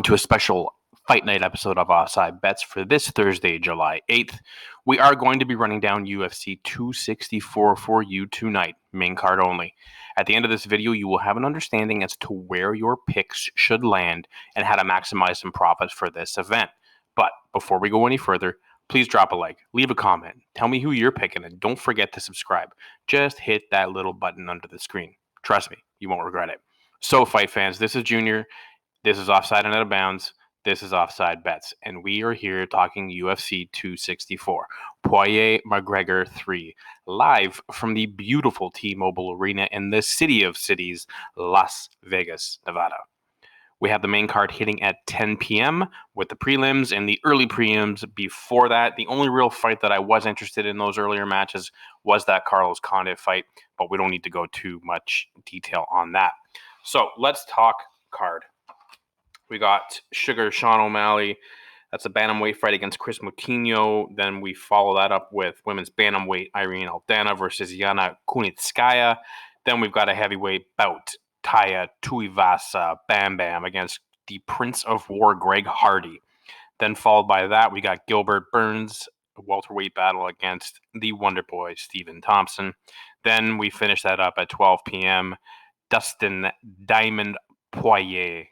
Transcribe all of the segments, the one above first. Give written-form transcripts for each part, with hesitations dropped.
to a special Fight Night episode of Offside Bets for this Thursday, July 8th. We are going to be running down UFC 264 for you tonight, main card only. At the end of this video, you will have an understanding as to where your picks should land and how to maximize some profits for this event. But before we go any further, please drop a like, leave a comment, tell me who you're picking, and don't forget to subscribe. Just hit that little button under the screen. Trust me, you won't regret it. So, fight fans, this is Junior. This is Offside and Out of Bounds. This is Offside Bets, and we are here talking UFC 264, POIRIER MCGREGOR 3, live from the beautiful T-Mobile Arena in the city of cities, Las Vegas, Nevada. We have the main card hitting at 10 p.m. with the prelims and the early prelims before that. The only real fight that I was interested in those earlier matches was that Carlos Condit fight, but we don't need to go too much detail on that. So let's talk card. We got Sugar Sean O'Malley. That's a bantamweight fight against Chris Moutinho. Then we follow that up with women's bantamweight Irene Aldana versus Yana Kunitskaya. Then we've got a heavyweight bout, Taya Tuivasa Bam Bam against the Prince of War Greg Hardy. Then followed by that, we got Gilbert Burns, a welterweight battle against the Wonder Boy Stephen Thompson. Then we finish that up at 12 p.m. Dustin Diamond Poirier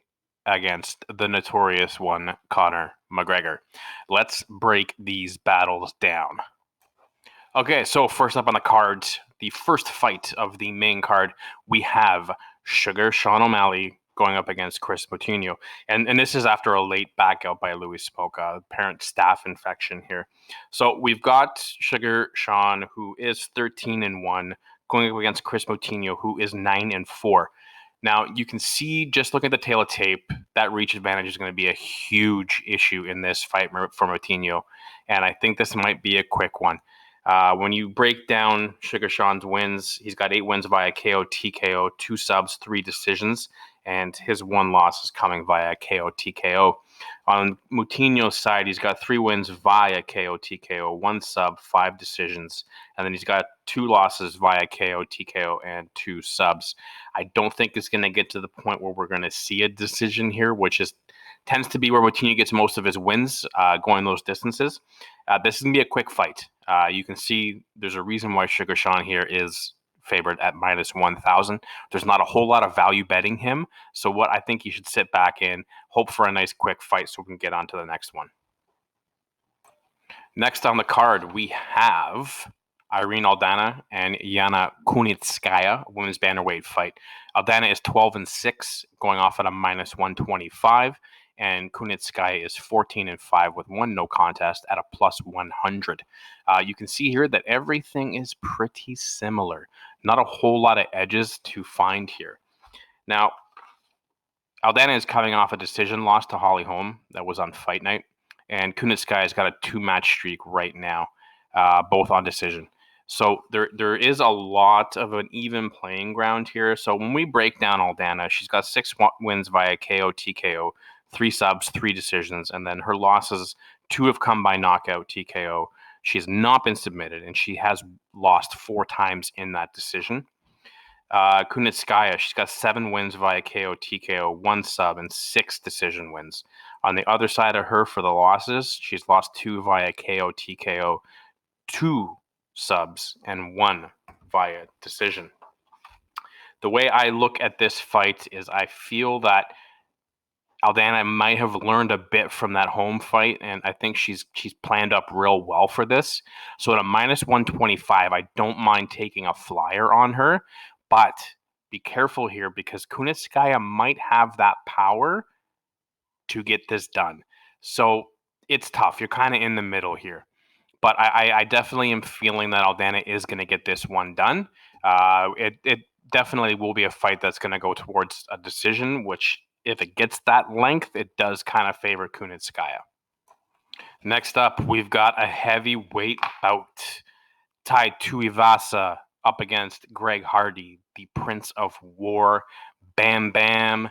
against the Notorious one, Conor McGregor. Let's break these battles down. Okay, so first up on the cards, the first fight of the main card, we have Sugar Sean O'Malley going up against Chris Moutinho. And this is after a late back out by Louis Smoka, apparent staph infection here. So we've got Sugar Sean, who is 13-1, going up against Chris Moutinho, who is 9-4. Now, you can see, just looking at the tail of tape, that reach advantage is going to be a huge issue in this fight for Moutinho, and I think this might be a quick one. When you break down Sugar Sean's wins, he's got 8 wins via KO, TKO, 2 subs, 3 decisions, and his 1 loss is coming via KO, TKO. On Moutinho's side, he's got 3 wins via KO, TKO, 1 sub, 5 decisions, and then he's got 2 losses via KO, TKO, and 2 subs. I don't think it's going to get to the point where we're going to see a decision here, which tends to be where Moutinho gets most of his wins going those distances. This is going to be a quick fight. You can see there's a reason why Sugar Sean here is favored at minus 1,000. There's not a whole lot of value betting him. So what I think you should sit back in, hope for a nice quick fight so we can get on to the next one. Next on the card, we have Irene Aldana and Yana Kunitskaya, women's bantamweight fight. Aldana is 12-6, going off at a minus 125. And Kunitskaya is 14-5 with 1 no contest at a plus 100. You can see here that everything is pretty similar. Not a whole lot of edges to find here. Now, Aldana is coming off a decision loss to Holly Holm that was on Fight Night. And Kunitskaya has got a 2-match streak right now, both on decision. So there is a lot of an even playing ground here. So when we break down Aldana, she's got 6 wins via KO, TKO, 3 subs, 3 decisions, and then her losses, 2 have come by knockout, TKO. She has not been submitted, and she has lost 4 times in that decision. Kunitskaya, she's got 7 wins via KO, TKO, 1 sub, and 6 decision wins. On the other side of her for the losses, she's lost 2 via KO, TKO, 2 subs, and 1 via decision. The way I look at this fight is I feel that Aldana might have learned a bit from that home fight, and I think she's planned up real well for this. So at a minus 125, I don't mind taking a flyer on her, but be careful here because Kunitskaya might have that power to get this done. So it's tough. You're kind of in the middle here. But I definitely am feeling that Aldana is going to get this one done. It definitely will be a fight that's going to go towards a decision, which if it gets that length, it does kind of favor Kunitskaya. Next up, we've got a heavyweight bout. Tai Tuivasa up against Greg Hardy, the Prince of War. Bam Bam.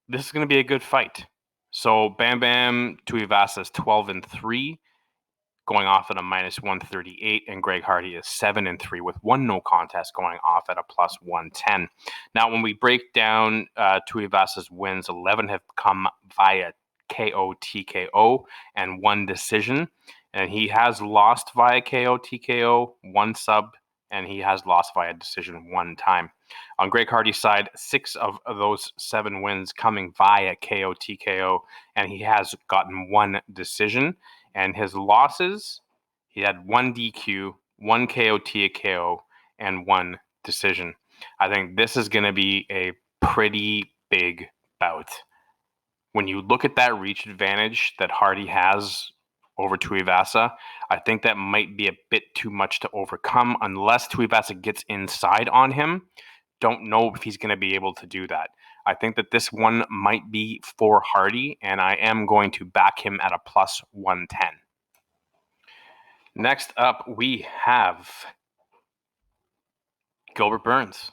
This is going to be a good fight. So Bam Bam Tuivasa is 12-3. going off at a -138, and Greg Hardy is 7-3 with one no contest going off at a +110. Now, when we break down Tuivasa's wins, 11 have come via KO TKO and one decision, and he has lost via KO TKO, one sub, and he has lost via decision one time. On Greg Hardy's side, 6 of those 7 wins coming via KO TKO, and he has gotten one decision. And his losses, he had 1 DQ, 1 KO TKO, and 1 decision. I think this is going to be a pretty big bout. When you look at that reach advantage that Hardy has over Tuivasa, I think that might be a bit too much to overcome unless Tuivasa gets inside on him. Don't know if he's going to be able to do that. I think that this one might be for Hardy, and I am going to back him at a +110. Next up, we have Gilbert Burns,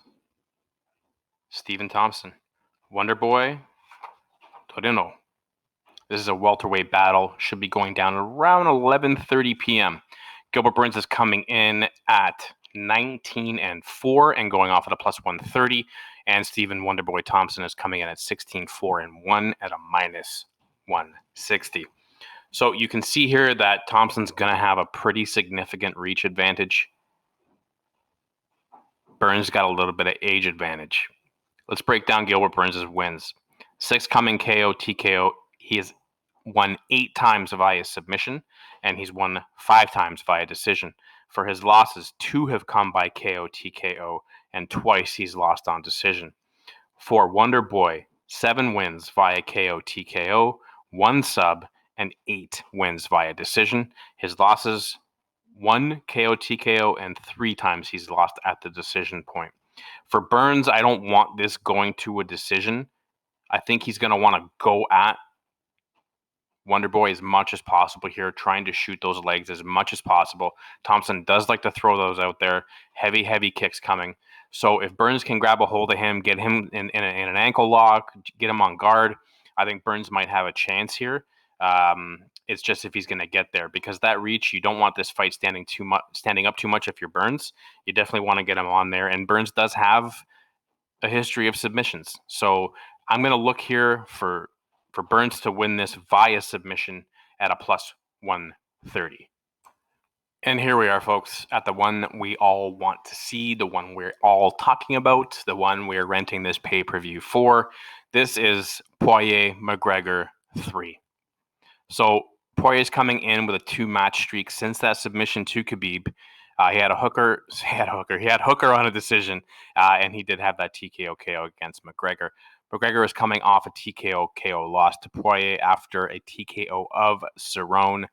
Stephen Thompson, Wonderboy, Torino. This is a welterweight battle. Should be going down around 11:30 p.m. Gilbert Burns is coming in at 19-4 and going off at a +130. And Stephen Wonderboy Thompson is coming in at 16-4-1 at a -160. So you can see here that Thompson's going to have a pretty significant reach advantage. Burns got a little bit of age advantage. Let's break down Gilbert Burns' wins. 6 coming KO TKO. He has won 8 times via submission, and he's won 5 times via decision. For his losses, 2 have come by KO TKO, and twice he's lost on decision. For Wonderboy, 7 wins via KO TKO, 1 sub, and 8 wins via decision. His losses, 1 KO TKO, and 3 times he's lost at the decision point. For Burns, I don't want this going to a decision. I think he's going to want to go at Wonderboy as much as possible here, trying to shoot those legs as much as possible. Thompson does like to throw those out there. Heavy kicks coming. So if Burns can grab a hold of him, get him in an ankle lock, get him on guard, I think Burns might have a chance here. It's just if he's going to get there, because that reach, you don't want this fight standing up too much if you're Burns. You definitely want to get him on there. And Burns does have a history of submissions. So I'm going to look here for Burns to win this via submission at a +130. And here we are, folks, at the one we all want to see, the one we're all talking about, the one we're renting this pay-per-view for. This is Poirier McGregor 3. So Poirier's coming in with a 2-match streak since that submission to Khabib. He had Hooker on a decision, and he did have that TKO KO against McGregor. McGregor is coming off a TKO KO loss to Poirier after a TKO of Cerrone.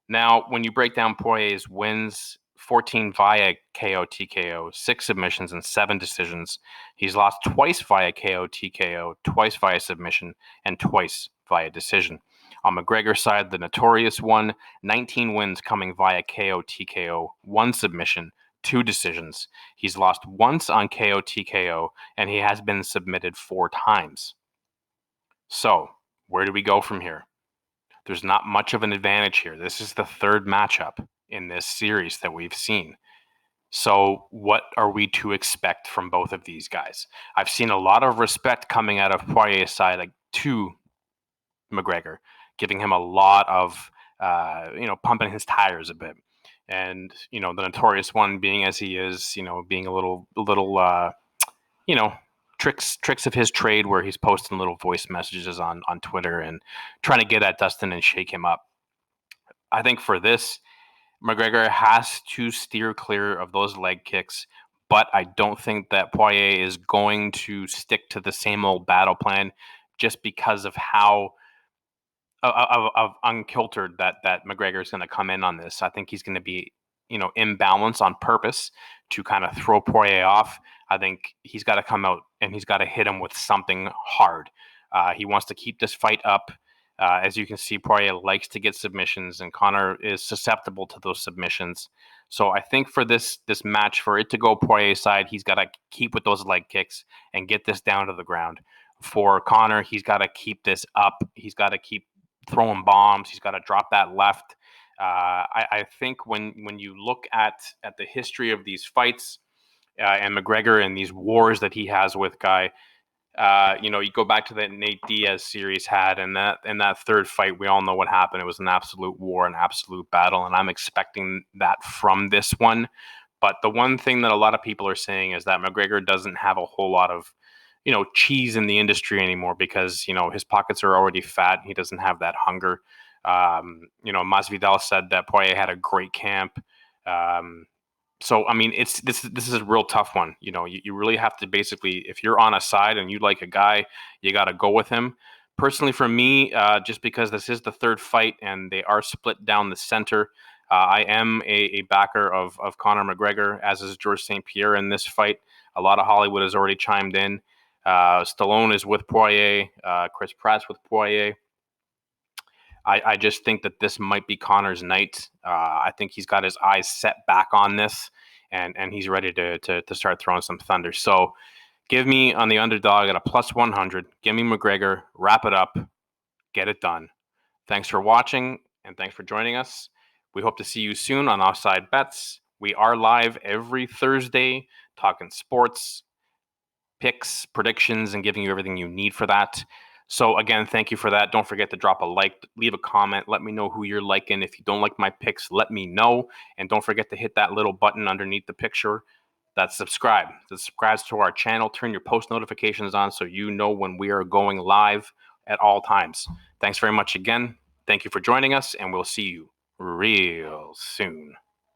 Now, when you break down Poirier's wins, 14 via KO TKO, 6 submissions, and 7 decisions. He's lost twice via KO TKO, twice via submission, and twice via decision. On McGregor's side, the Notorious won, 19 wins coming via KO TKO, 1 submission, 2 decisions. He's lost once on KO TKO, and he has been submitted 4 times. So, where do we go from here? There's not much of an advantage here. This is the 3rd matchup in this series that we've seen. So what are we to expect from both of these guys? I've seen a lot of respect coming out of Poirier's side to McGregor, giving him a lot of, pumping his tires a bit. And, the Notorious one being as he is, being a little tricks of his trade where he's posting little voice messages on Twitter and trying to get at Dustin and shake him up. I think for this, McGregor has to steer clear of those leg kicks, but I don't think that Poirier is going to stick to the same old battle plan just because of how of unkiltered that McGregor is going to come in on this. I think he's going to be, imbalance on purpose to kind of throw Poirier off. I think he's got to come out and he's got to hit him with something hard. He wants to keep this fight up. As you can see, Poirier likes to get submissions, and Conor is susceptible to those submissions. So I think for this match, for it to go Poirier's side, he's got to keep with those leg kicks and get this down to the ground. For Conor, he's got to keep this up. He's got to keep throwing bombs. He's got to drop that left. I think when you look at the history of these fights and McGregor and these wars that he has with Guy, you go back to that Nate Diaz series had, and that third fight, we all know what happened. It was an absolute war, an absolute battle, and I'm expecting that from this one. But the one thing that a lot of people are saying is that McGregor doesn't have a whole lot of, cheese in the industry anymore because, his pockets are already fat. He doesn't have that hunger. Masvidal said that Poirier had a great camp. So I mean, this is a real tough one. You really have to basically, if you're on a side and you like a guy, you got to go with him. Personally, for me, just because this is the third fight and they are split down the center, I am a backer of Conor McGregor, as is George St. Pierre in this fight. A lot of Hollywood has already chimed in. Stallone is with Poirier. Chris Pratt's with Poirier. I just think that this might be Conor's night. I think he's got his eyes set back on this, and he's ready to start throwing some thunder. So give me on the underdog at a plus 100. Give me McGregor. Wrap it up. Get it done. Thanks for watching, and thanks for joining us. We hope to see you soon on Offside Bets. We are live every Thursday talking sports, picks, predictions, and giving you everything you need for that. So again, thank you for that. Don't forget to drop a like, leave a comment, let me know who you're liking. If you don't like my picks, let me know. And don't forget to hit that little button underneath the picture that's subscribe. That subscribes to our channel. Turn your post notifications on so you know when we are going live at all times. Thanks very much again. Thank you for joining us, and we'll see you real soon.